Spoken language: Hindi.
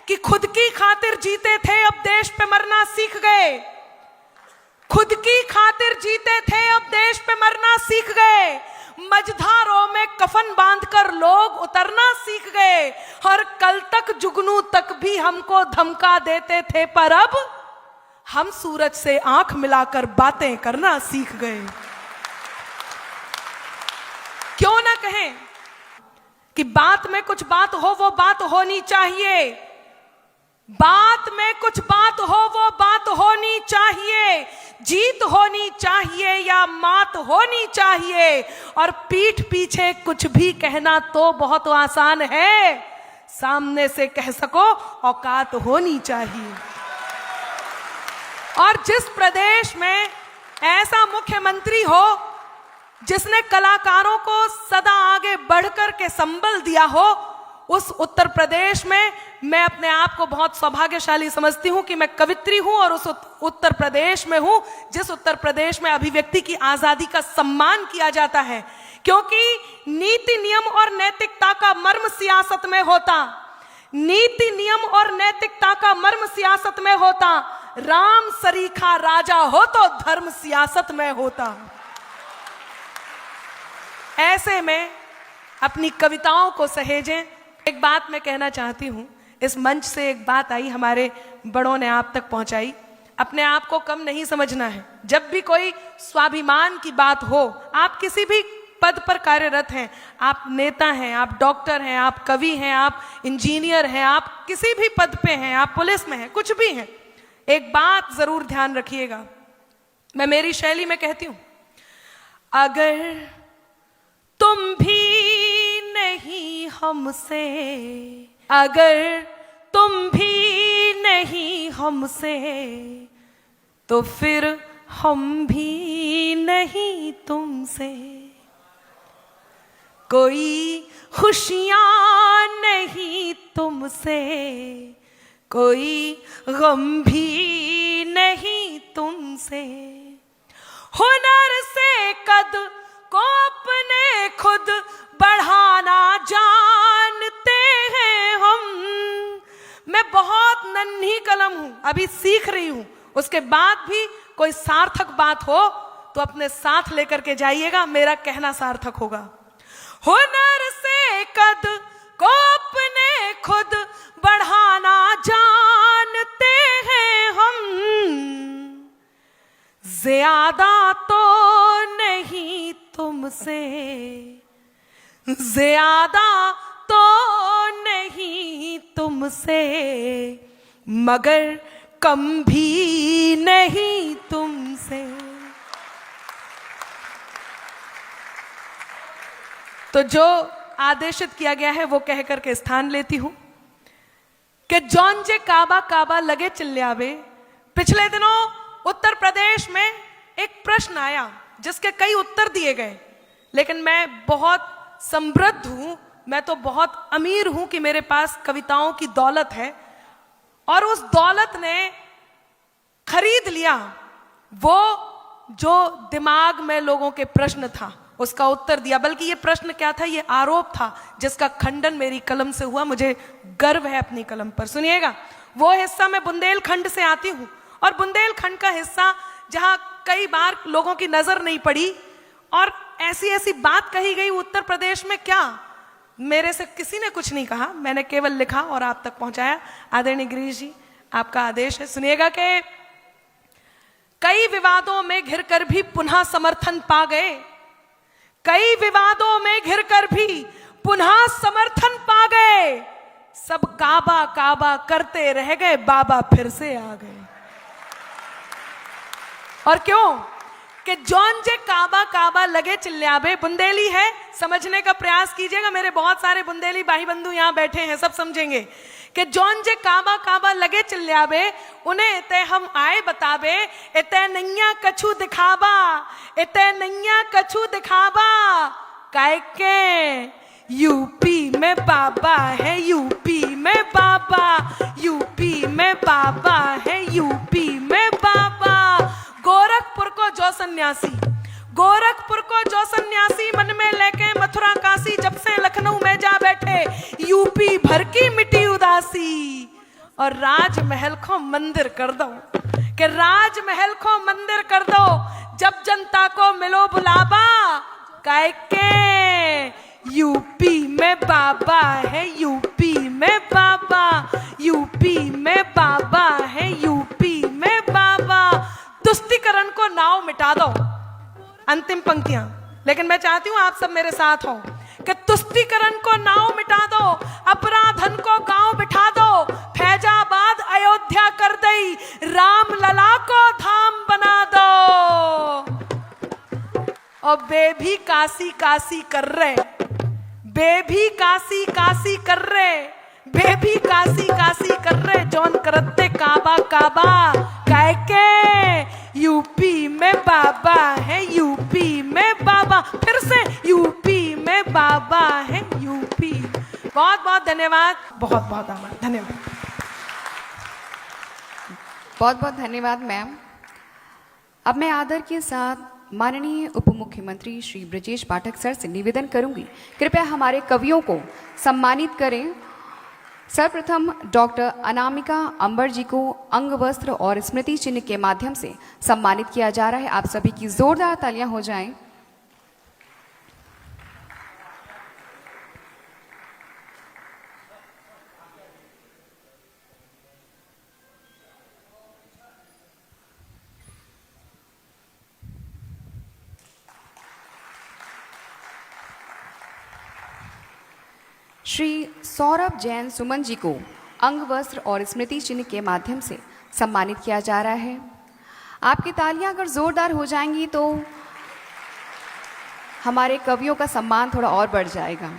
कि खुद की खातिर जीते थे, अब देश पे मरना सीख गए। खुद की खातिर जीते थे, अब देश पे मरना सीख गए। मझधारों में कफन बांधकर लोग उतरना सीख गए। और कल तक जुगनू तक भी हमको धमका देते थे, पर अब हम सूरज से आंख मिलाकर बातें करना सीख गए। क्यों ना कहें कि बात में कुछ बात हो, वो बात होनी चाहिए। बात में कुछ बात हो, वो बात होनी चाहिए। जीत होनी चाहिए या मात होनी चाहिए। और पीठ पीछे कुछ भी कहना तो बहुत आसान है, सामने से कह सको औकात होनी चाहिए। और जिस प्रदेश में ऐसा मुख्यमंत्री हो जिसने कलाकारों को सदा आगे बढ़कर के संबल दिया हो, उस उत्तर प्रदेश में मैं अपने आप को बहुत सौभाग्यशाली समझती हूं कि मैं कवित्री हूं और उस उत्तर प्रदेश में हूं जिस उत्तर प्रदेश में अभिव्यक्ति की आजादी का सम्मान किया जाता है। क्योंकि नीति नियम और नैतिकता का मर्म सियासत में होता, नीति नियम और नैतिकता का मर्म सियासत में होता। राम सरीखा राजा हो तो धर्म सियासत में होता। ऐसे में अपनी कविताओं को सहेजें। एक बात मैं कहना चाहती हूं, इस मंच से एक बात आई, हमारे बड़ों ने आप तक पहुंचाई। अपने आप को कम नहीं समझना है। जब भी कोई स्वाभिमान की बात हो, आप किसी भी पद पर कार्यरत हैं, आप नेता हैं, आप डॉक्टर हैं, आप कवि हैं, आप इंजीनियर हैं, आप किसी भी पद पे हैं, आप पुलिस में हैं, कुछ भी हैं, एक बात जरूर ध्यान रखिएगा। मैं मेरी शैली में कहती हूं, अगर तुम भी नहीं हमसे, अगर तुम भी नहीं हमसे, तो फिर हम भी नहीं तुमसे। कोई खुशियां नहीं तुमसे, कोई गम भी नहीं तुमसे। हुनर से कद को अपने खुद बढ़ाना जानते हैं हम। मैं बहुत नन्ही कलम हूं, अभी सीख रही हूं। उसके बाद भी कोई सार्थक बात हो तो अपने साथ लेकर के जाइएगा, मेरा कहना सार्थक होगा। हुनर से कद को अपने खुद बढ़ाना जानते हैं हम। ज्यादा तो नहीं तुमसे, ज्यादा तो नहीं तुमसे, मगर कम भी नहीं तुमसे। तो जो आदेशित किया गया है वो कह करके स्थान लेती हूं कि जौन जे काबा काबा लगे चिल्लावे। पिछले दिनों उत्तर प्रदेश में एक प्रश्न आया जिसके कई उत्तर दिए गए, लेकिन मैं बहुत समृद्ध हूं, मैं तो बहुत अमीर हूं कि मेरे पास कविताओं की दौलत है और उस दौलत ने खरीद लिया वो जो दिमाग में लोगों के प्रश्न था उसका उत्तर दिया। बल्कि ये प्रश्न क्या था, ये आरोप था जिसका खंडन मेरी कलम से हुआ। मुझे गर्व है अपनी कलम पर। सुनिएगा, वो हिस्सा मैं बुंदेलखंड से आती हूं और बुंदेलखंड का हिस्सा जहां कई बार लोगों की नजर नहीं पड़ी और ऐसी ऐसी बात कही गई उत्तर प्रदेश में। क्या मेरे से किसी ने कुछ नहीं कहा, मैंने केवल लिखा और आप तक पहुंचाया। आदरणीय गिरीश जी, आपका आदेश है। सुनिएगा कि कई विवादों में घिरकर भी पुनः समर्थन पा गए, कई विवादों में घिरकर भी पुनः समर्थन पा गए। सब काबा काबा करते रह गए, बाबा फिर से आ गए। और क्यों कि जौन जे काबा काबा लगे चिल्लावे। बुंदेली है, समझने का प्रयास कीजिएगा। मेरे बहुत सारे बुंदेली भाई बंधु यहाँ बैठे हैं, सब समझेंगे कि जौन जे काबा काबा लगे चिल्लावे, उन्हें इते हम आए बतावे। इते नैया कछु दिखावा, इते नैया कछु दिखावा। काय के यूपी में बाबा है, यूपी में बाबा, यूपी में बाबा है, यूपी में बाबा। गोरखपुर को जो सन्यासी, गोरखपुर को जो सन्यासी मन में लेके मथुरा काशी, जब से लखनऊ में जा बैठे यूपी भर की मिटी उदासी। और राजमहल को मंदिर कर दो, कि राजमहल को मंदिर कर दो। जब जनता को मिलो बुलावा, काहे के यूपी में बाबा है, यूपी में बाबा, यूपी में बाबा है, यूपी में बाबा। तुष्टिकरण को नाव मिटा दो। अंतिम पंक्तियां, लेकिन मैं चाहती हूं आप सब मेरे साथ हो कि तुष्टिकरण को नाव मिटा दो, अपराधन को गांव बिठा दो, फैजाबाद अयोध्या कर दई, राम लला को धाम बना दो। और बे भी काशी काशी कर रहे, बे भी काशी काशी कर रहे, बे भी काशी काशी कर रहे, जौन करते काबा काबा, काहे के यूपी में बाबा है, यूपी में बाबा, फिर से यूपी में बाबा है, यूपी। बहुत बहुत धन्यवाद, बहुत बहुत धन्यवाद। बहुत बहुत धन्यवाद मैम। अब मैं आदर के साथ माननीय उप मुख्यमंत्री श्री ब्रजेश पाठक सर से निवेदन करूंगी, कृपया हमारे कवियों को सम्मानित करें। सर्वप्रथम डॉक्टर अनामिका अंबर जी को अंग वस्त्र और स्मृति चिन्ह के माध्यम से सम्मानित किया जा रहा है। आप सभी की जोरदार तालियां हो जाएं। श्री सौरभ जैन सुमन जी को अंग वस्त्र और स्मृति चिन्ह के माध्यम से सम्मानित किया जा रहा है। आपकी तालियां अगर जोरदार हो जाएंगी तो हमारे कवियों का सम्मान थोड़ा और बढ़ जाएगा।